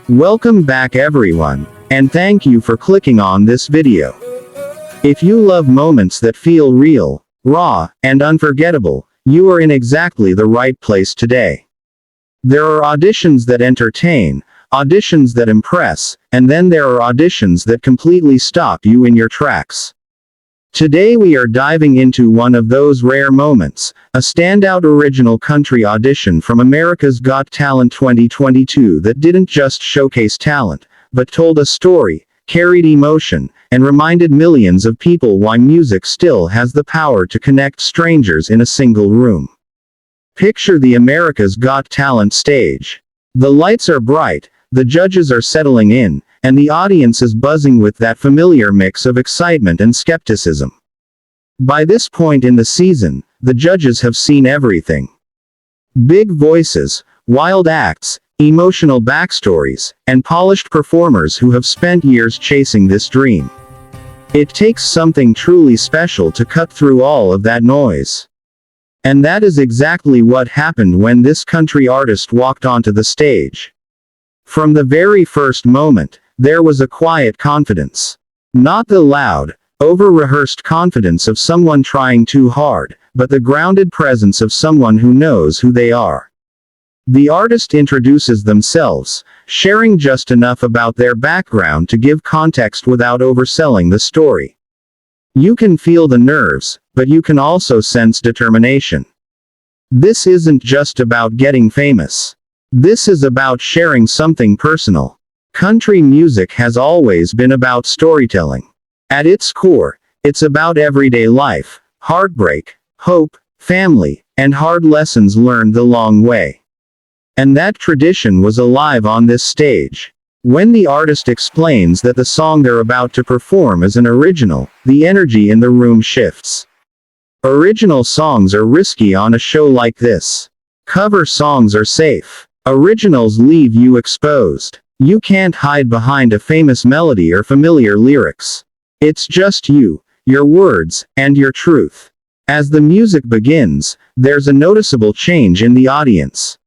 Welcome back everyone, and thank you for clicking on this video. If you love moments that feel real, raw, and unforgettable, you are in exactly the right place today. There are auditions that entertain, auditions that impress, and then there are auditions that completely stop you in your tracks. Today we are diving into one of those rare moments, a standout original country audition from America's Got Talent 2022 that didn't just showcase talent, but told a story, carried emotion, and reminded millions of people why music still has the power to connect strangers in a single room. Picture the America's Got Talent stage. The lights are bright, the judges are settling in, and the audience is buzzing with that familiar mix of excitement and skepticism. By this point in the season, the judges have seen everything. Big voices, wild acts, emotional backstories, and polished performers who have spent years chasing this dream. It takes something truly special to cut through all of that noise. And that is exactly what happened when this country artist walked onto the stage. From the very first moment, there was a quiet confidence. Not the loud, over-rehearsed confidence of someone trying too hard, but the grounded presence of someone who knows who they are. The artist introduces themselves, sharing just enough about their background to give context without overselling the story. You can feel the nerves, but you can also sense determination. This isn't just about getting famous. This is about sharing something personal. Country music has always been about storytelling. At its core, it's about everyday life, heartbreak, hope, family, and hard lessons learned the long way. And that tradition was alive on this stage. When the artist explains that the song they're about to perform is an original, the energy in the room shifts. Original songs are risky on a show like this. Cover songs are safe. Originals leave you exposed. You can't hide behind a famous melody or familiar lyrics. It's just you, your words, and your truth. As the music begins, there's a noticeable change in the audience.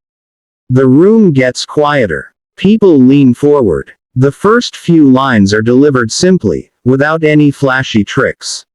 The room gets quieter. People lean forward. The first few lines are delivered simply, without any flashy tricks.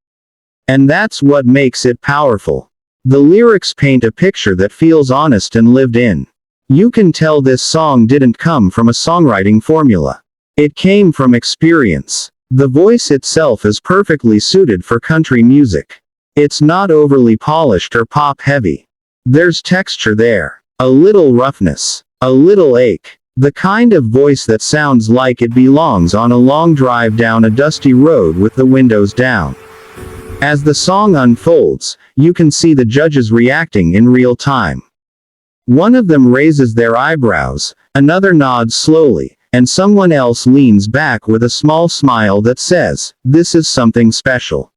And that's what makes it powerful. The lyrics paint a picture that feels honest and lived in. You can tell this song didn't come from a songwriting formula. It came from experience. The voice itself is perfectly suited for country music. It's not overly polished or pop-heavy. There's texture there. A little roughness. A little ache. The kind of voice that sounds like it belongs on a long drive down a dusty road with the windows down. As the song unfolds, you can see the judges reacting in real time. One of them raises their eyebrows, another nods slowly, and someone else leans back with a small smile that says, "This is something special."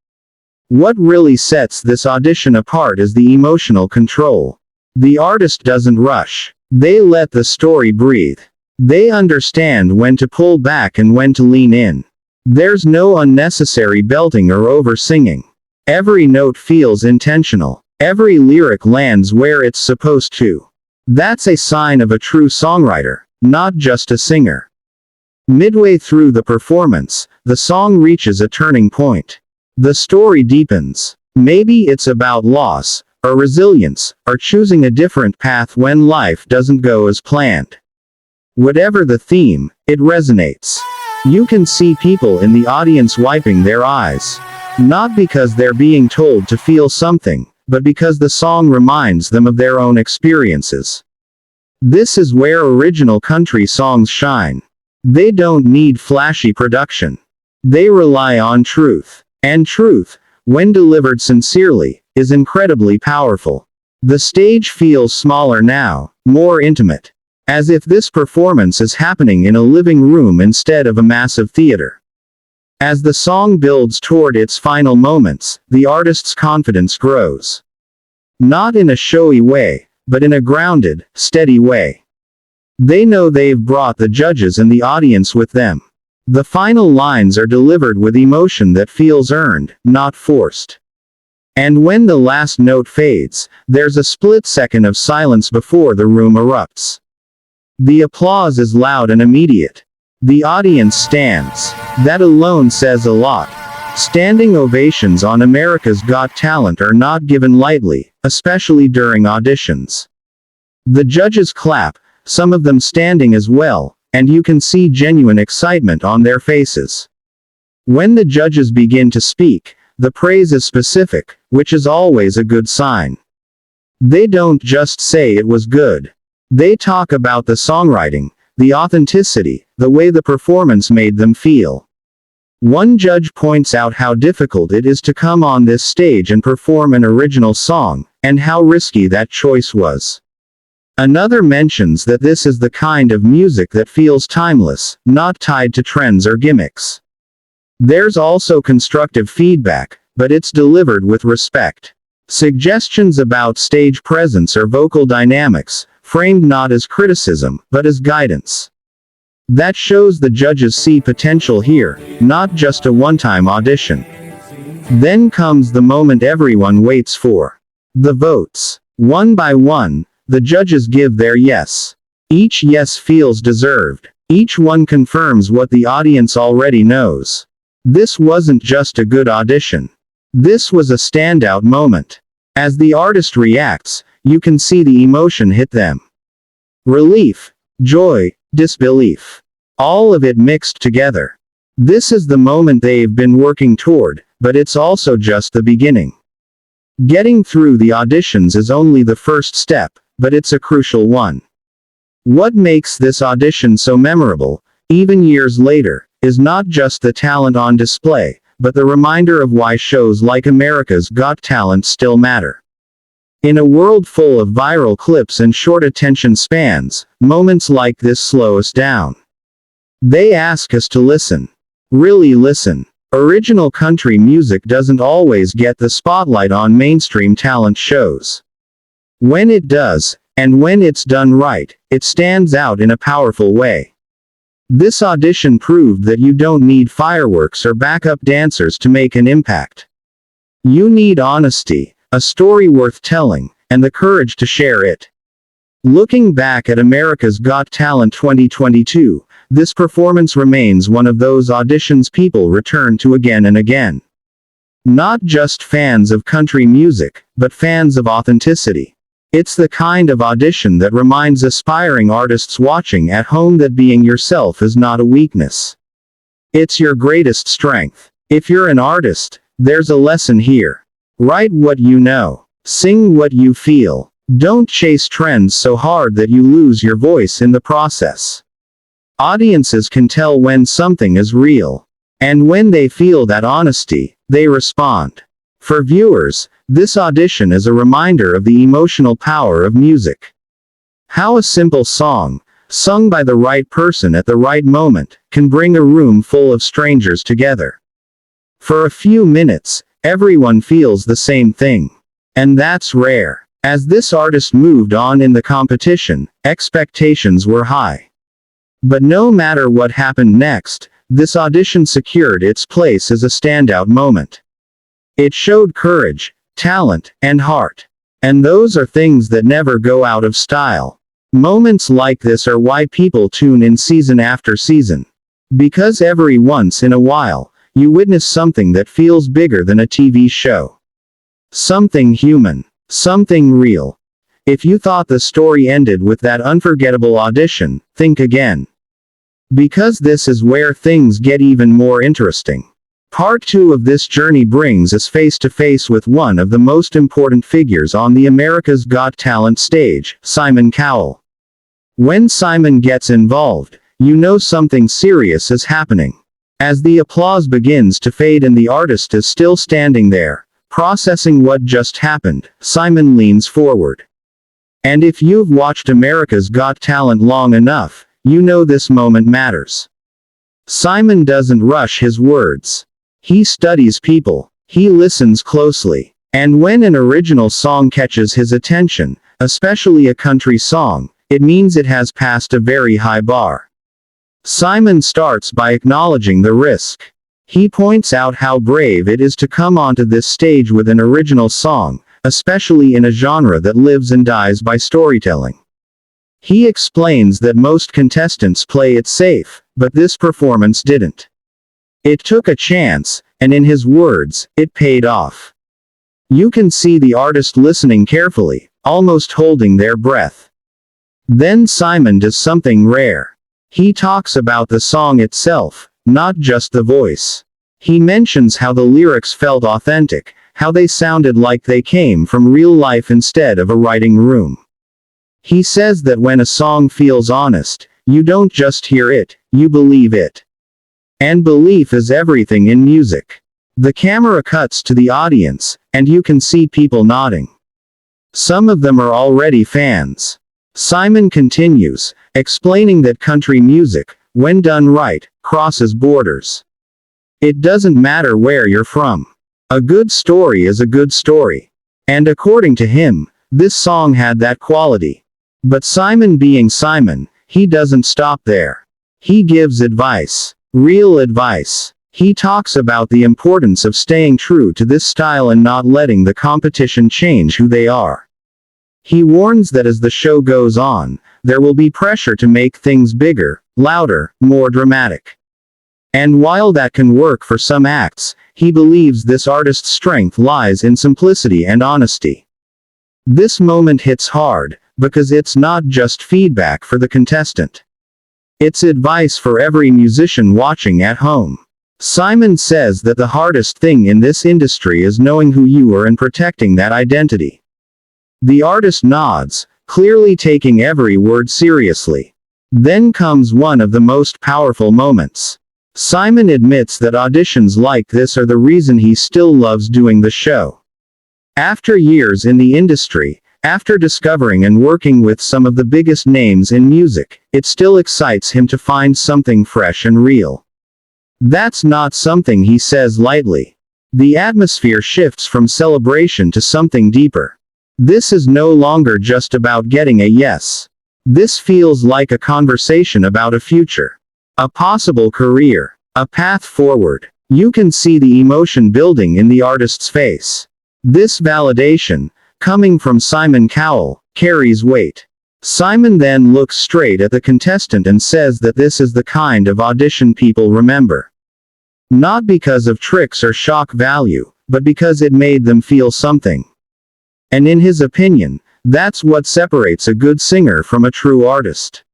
What really sets this audition apart is the emotional control. The artist doesn't rush. They let the story breathe. They understand when to pull back and when to lean in. There's no unnecessary belting or over-singing. Every note feels intentional. Every lyric lands where it's supposed to. That's a sign of a true songwriter, not just a singer. Midway through the performance, the song reaches a turning point. The story deepens. Maybe it's about loss, or resilience, or choosing a different path when life doesn't go as planned. Whatever the theme, it resonates. You can see people in the audience wiping their eyes. Not because they're being told to feel something, but because the song reminds them of their own experiences. This is where original country songs shine. They don't need flashy production. They rely on truth. And truth, when delivered sincerely, is incredibly powerful. The stage feels smaller now, more intimate. As if this performance is happening in a living room instead of a massive theater. As the song builds toward its final moments, the artist's confidence grows. Not in a showy way, but in a grounded, steady way. They know they've brought the judges and the audience with them. The final lines are delivered with emotion that feels earned, not forced. And when the last note fades, there's a split second of silence before the room erupts. The applause is loud and immediate. The audience stands. That alone says a lot. Standing ovations on America's Got Talent are not given lightly, especially during auditions. The judges clap, some of them standing as well, and you can see genuine excitement on their faces. When the judges begin to speak, the praise is specific, which is always a good sign. They don't just say it was good. They talk about the songwriting, the authenticity, the way the performance made them feel. One judge points out how difficult it is to come on this stage and perform an original song, and how risky that choice was. Another mentions that this is the kind of music that feels timeless, not tied to trends or gimmicks. There's also constructive feedback, but it's delivered with respect. Suggestions about stage presence or vocal dynamics, framed not as criticism, but as guidance. That shows the judges see potential here, not just a one-time audition. Then comes the moment everyone waits for. The votes. One by one, the judges give their yes. Each yes feels deserved. Each one confirms what the audience already knows. This wasn't just a good audition. This was a standout moment. As the artist reacts, you can see the emotion hit them. Relief, joy, disbelief. All of it mixed together. This is the moment they've been working toward, but it's also just the beginning. Getting through the auditions is only the first step, but it's a crucial one. What makes this audition so memorable, even years later, is not just the talent on display, but the reminder of why shows like America's Got Talent still matter. In a world full of viral clips and short attention spans, moments like this slow us down. They ask us to listen. Really listen. Original country music doesn't always get the spotlight on mainstream talent shows. When it does, and when it's done right, it stands out in a powerful way. This audition proved that you don't need fireworks or backup dancers to make an impact. You need honesty, a story worth telling, and the courage to share it. Looking back at America's Got Talent 2022, this performance remains one of those auditions people return to again and again. Not just fans of country music, but fans of authenticity. It's the kind of audition that reminds aspiring artists watching at home that being yourself is not a weakness. It's your greatest strength. If you're an artist, there's a lesson here. Write what you know. Sing what you feel. Don't chase trends so hard that you lose your voice in the process. Audiences can tell when something is real. And when they feel that honesty, they respond. For viewers, this audition is a reminder of the emotional power of music. How a simple song, sung by the right person at the right moment, can bring a room full of strangers together. For a few minutes, everyone feels the same thing. And that's rare. As this artist moved on in the competition, expectations were high. But no matter what happened next, this audition secured its place as a standout moment. It showed courage, talent, and heart. And those are things that never go out of style. Moments like this are why people tune in season after season. Because every once in a while, you witness something that feels bigger than a TV show. Something human. Something real. If you thought the story ended with that unforgettable audition, think again. Because this is where things get even more interesting. Part 2 of this journey brings us face to face with one of the most important figures on the America's Got Talent stage, Simon Cowell. When Simon gets involved, you know something serious is happening. As the applause begins to fade and the artist is still standing there, processing what just happened, Simon leans forward. And if you've watched America's Got Talent long enough, you know this moment matters. Simon doesn't rush his words. He studies people. He listens closely. And when an original song catches his attention, especially a country song, it means it has passed a very high bar. Simon starts by acknowledging the risk. He points out how brave it is to come onto this stage with an original song, especially in a genre that lives and dies by storytelling. He explains that most contestants play it safe, but this performance didn't. It took a chance, and in his words, it paid off. You can see the artist listening carefully, almost holding their breath. Then Simon does something rare. He talks about the song itself, not just the voice. He mentions how the lyrics felt authentic, how they sounded like they came from real life instead of a writing room. He says that when a song feels honest, you don't just hear it, you believe it. And belief is everything in music. The camera cuts to the audience, and you can see people nodding. Some of them are already fans. Simon continues, explaining that country music, when done right, crosses borders. It doesn't matter where you're from. A good story is a good story. And according to him, this song had that quality. But Simon being Simon, he doesn't stop there. He gives advice. Real advice. He talks about the importance of staying true to this style and not letting the competition change who they are. He warns that as the show goes on, there will be pressure to make things bigger, louder, more dramatic. And while that can work for some acts, he believes this artist's strength lies in simplicity and honesty. This moment hits hard, because it's not just feedback for the contestant. It's advice for every musician watching at home. Simon says that the hardest thing in this industry is knowing who you are and protecting that identity. The artist nods, clearly taking every word seriously. Then comes one of the most powerful moments. Simon admits that auditions like this are the reason he still loves doing the show. After years in the industry, after discovering and working with some of the biggest names in music, it still excites him to find something fresh and real. That's not something he says lightly. The atmosphere shifts from celebration to something deeper. This is no longer just about getting a yes. This feels like a conversation about a future. A possible career. A path forward. You can see the emotion building in the artist's face. This validation, coming from Simon Cowell, carries weight. Simon then looks straight at the contestant and says that this is the kind of audition people remember. Not because of tricks or shock value, but because it made them feel something. And in his opinion, that's what separates a good singer from a true artist.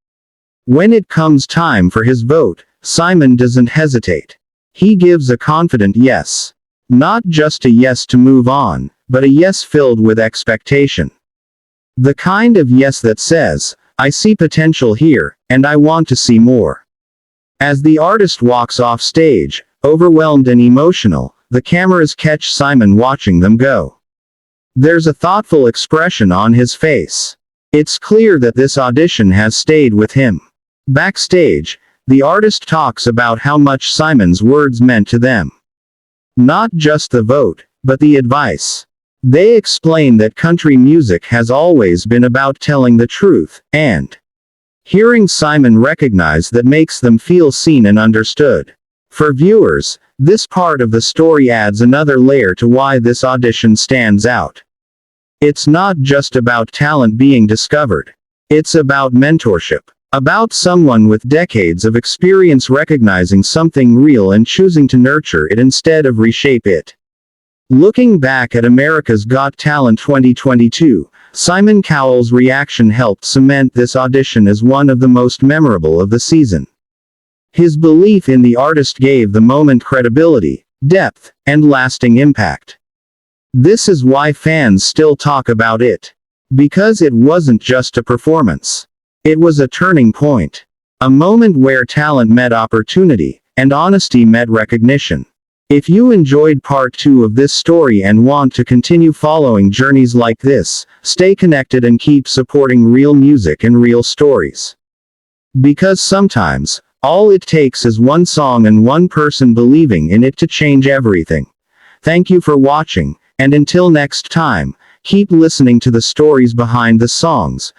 When it comes time for his vote, Simon doesn't hesitate. He gives a confident yes. Not just a yes to move on, but a yes filled with expectation. The kind of yes that says, I see potential here, and I want to see more. As the artist walks off stage, overwhelmed and emotional, the cameras catch Simon watching them go. There's a thoughtful expression on his face. It's clear that this audition has stayed with him. Backstage, the artist talks about how much Simon's words meant to them. Not just the vote, but the advice. They explain that country music has always been about telling the truth, and hearing Simon recognize that makes them feel seen and understood. For viewers, this part of the story adds another layer to why this audition stands out. It's not just about talent being discovered. It's about mentorship. About someone with decades of experience recognizing something real and choosing to nurture it instead of reshape it. Looking back at America's Got Talent 2022, Simon Cowell's reaction helped cement this audition as one of the most memorable of the season. His belief in the artist gave the moment credibility, depth, and lasting impact. This is why fans still talk about it. Because it wasn't just a performance. It was a turning point. A moment where talent met opportunity, and honesty met recognition. If you enjoyed part 2 of this story and want to continue following journeys like this, stay connected and keep supporting real music and real stories. Because sometimes, all it takes is one song and one person believing in it to change everything. Thank you for watching, and until next time, keep listening to the stories behind the songs.